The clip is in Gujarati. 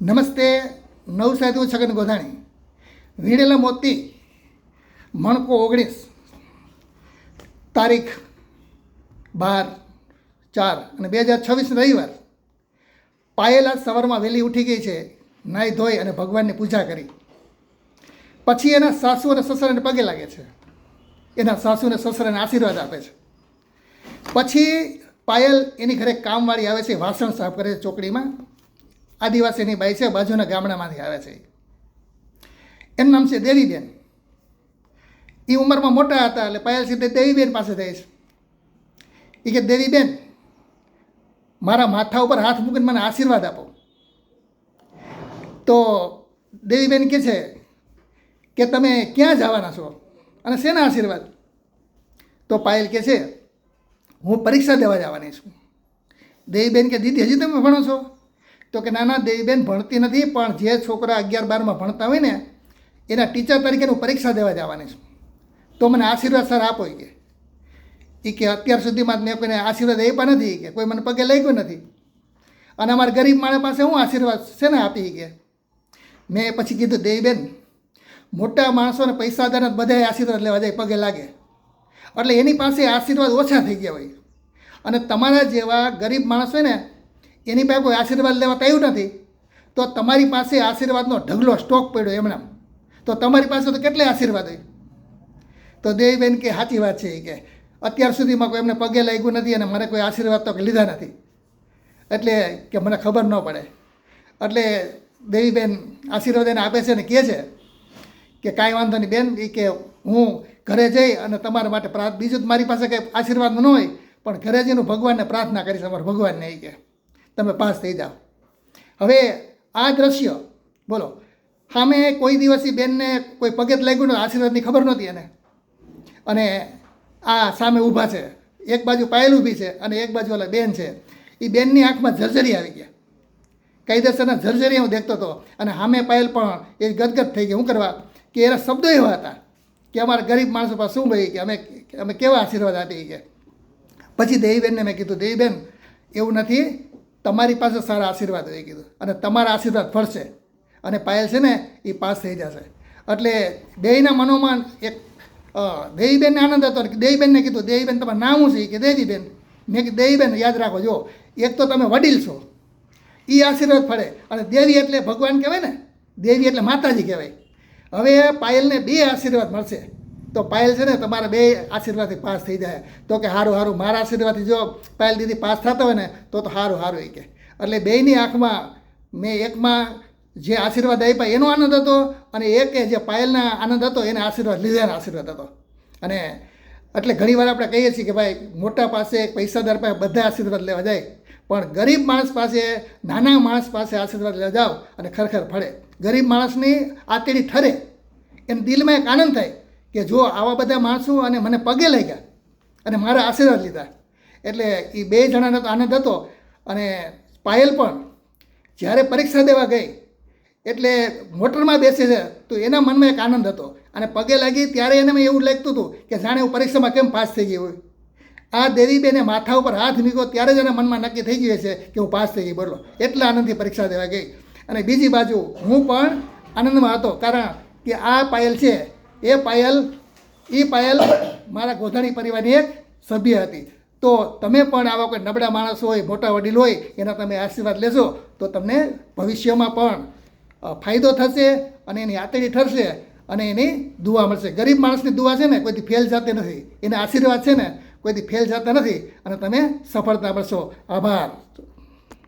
નમસ્તે. નવસારી હું છગન ગોધાણી. વીણેલા મોતી મણકો 19 તારીખ 12/4/2026 રવિવાર. પાયેલ આજ સવારમાં વહેલી ઉઠી ગઈ છે. નાહી ધોઈ અને ભગવાનની પૂજા કરી પછી એના સાસુ અને સસરાને પગે લાગે છે. એના સાસુ અને સસરાને આશીર્વાદ આપે છે. પછી પાયલ એની ઘરે કામવાળી આવે છે, વાસણ સાફ કરે છે ચોકડીમાં. આદિવાસીની બાઈ છે, બાજુના ગામડામાંથી આવે છે. એનું નામ છે દેવીબેન. એ ઉંમરમાં મોટા હતા એટલે પાયલ સીધે દેવીબેન પાસે જાય છે. એ કે દેવીબેન, મારા માથા ઉપર હાથ મૂકીને મને આશીર્વાદ આપો. તો દેવીબેન કહે છે કે તમે ક્યાં જવાના છો અને શેના આશીર્વાદ? તો પાયલ કહે છે હું પરીક્ષા દેવા જવાની છું. દેવીબેન કે દીદી હજી તમે ભણો છો? તો કે ના દેવીબેન ભણતી નથી, પણ જે છોકરા 11-12માં ભણતા હોય ને એના ટીચર તરીકે હું પરીક્ષા દેવા જવાની છું. તો મને આશીર્વાદ સર આપો. એ કે અત્યાર સુધીમાં મેં કોઈને આશીર્વાદ આપ્યા નથી, કે કોઈ મને પગે લાગ્યું નથી, અને અમારા ગરીબ માણસ પાસે હું આશીર્વાદ શેને આપી? કે મેં પછી કીધું દેવીબેન, મોટા માણસોને પૈસાદારને બધાએ આશીર્વાદ લેવા જાય, પગે લાગે, એટલે એની પાસે આશીર્વાદ ઓછા થઈ ગયા હોય, અને તમારા જેવા ગરીબ માણસ હોય ને એની પાસે કોઈ આશીર્વાદ લેવા તૈયાર નથી, તો તમારી પાસે આશીર્વાદનો ઢગલો સ્ટોક પડ્યો એમણે, તો તમારી પાસે તો કેટલા આશીર્વાદ હોય? તો દેવીબેન કે સાચી વાત છે. કે અત્યાર સુધીમાં કોઈ એમને પગે લાગ્યું નથી અને મને કોઈ આશીર્વાદ તો લીધા નથી, એટલે કે મને ખબર ન પડે. એટલે દેવીબેન આશીર્વાદ એને આપે છે ને કહે છે કે કાંઈ વાંધો નહીં બેન, એ કે હું ઘરે જઈ અને તમારા માટે બીજું તો મારી પાસે કંઈ આશીર્વાદ ન હોય, પણ ઘરે જઈને ભગવાનને પ્રાર્થના કરીશ, અમારા ભગવાનને. એ કે તમે પાસ થઈ જાઓ. હવે આ દ્રશ્ય બોલો, સામે કોઈ દિવસ બેનને કોઈ પગે લાગ્યું ને આશીર્વાદની ખબર નહોતી એને, અને આ સામે ઊભા છે, એક બાજુ પાયલ ઊભી છે અને એક બાજુ ઓલા બેન છે. એ બેનની આંખમાં ઝરઝરી આવી ગયા, કાયદેસરના ઝરઝરી હું દેખતો હતો, અને સામે પાયલ પણ એ ગદગદ થઈ ગઈ. શું કરવા? કે એના શબ્દો એવા હતા કે અમારા ગરીબ માણસો પાસે શું ભાઈ, કે અમે કેવા આશીર્વાદ આપી. કે પછી દેવીબેનને મેં કીધું દેવીબેન એવું નથી, તમારી પાસે સારા આશીર્વાદ હોય કીધું, અને તમારા આશીર્વાદ ફળશે, અને પાયલ છે ને એ પાસ થઈ જશે. એટલે બેયના મનોમાં એક દેવીબેનને આનંદ હતો. દેવીબેનને કીધું દેવીબેન તમારું નામ શું છે? કે દેવીબેન. મેં કીધું દેવીબેન યાદ રાખો, જો એક તો તમે વડીલ છો, એ આશીર્વાદ ફળે, અને દેવી એટલે ભગવાન કહેવાય ને, દેવી એટલે માતાજી કહેવાય. હવે પાયલને 2 આશીર્વાદ મળશે. તો પાયલ છે ને તમારા 2 આશીર્વાદથી પાસ થઈ જાય. તો કે સારું, મારા આશીર્વાદથી જો પાયલ દીદી પાસ થતા હોય ને તો સારું. એ કે એટલે બેયની આંખમાં મેં એકમાં જે આશીર્વાદ આપ્યા એનો આનંદ હતો, અને એક જે પાયલના આનંદ હતો એને આશીર્વાદ લીધાનો આશીર્વાદ હતો. અને એટલે ઘણીવાર આપણે કહીએ છીએ કે ભાઈ મોટા પાસે, પૈસાદાર પાસે બધા આશીર્વાદ લેવા જાય, પણ ગરીબ માણસ પાસે, નાના માણસ પાસે આશીર્વાદ લેવા જાઓ અને ખરેખર ફળે. ગરીબ માણસની આતેડી ઠરે, એને દિલમાં એક આનંદ થાય કે જો આવા બધા માણસો અને મને પગે લાગ્યા અને મારા આશીર્વાદ લીધા. એટલે એ 2 જણાનો તો આનંદ હતો. અને પાયલ પણ જ્યારે પરીક્ષા દેવા ગઈ એટલે મોટરમાં બેસે છે તો એના મનમાં એક આનંદ હતો, અને પગે લાગી ત્યારે એને એવું લાગતું હતું કે જાણે હું પરીક્ષામાં કેમ પાસ થઈ ગઈ હોય. આ દેવીબેને માથા ઉપર હાથ મૂક્યો ત્યારે જ એના મનમાં નક્કી થઈ ગયું છે કે હું પાસ થઈ ગઈ. બોલો, એટલા આનંદથી પરીક્ષા દેવા ગઈ. અને બીજી બાજુ હું પણ આનંદમાં હતો, કારણ કે આ પાયલ છે એ પાયલ મારા ગોધાણી પરિવારની એક સભ્ય હતી. તો તમે પણ આવા કોઈ નબળા માણસ હોય, મોટા વડીલ હોય, એના તમે આશીર્વાદ લેશો તો તમને ભવિષ્યમાં પણ ફાયદો થશે, અને એની આતેડી ઠરશે, અને એની દુઆ મળશે. ગરીબ માણસની દુઆ છે ને કોઈથી ફેલ જતી નથી, એના આશીર્વાદ છે ને કોઈથી ફેલ જતા નથી, અને તમે સફળતા મળશો. આભાર.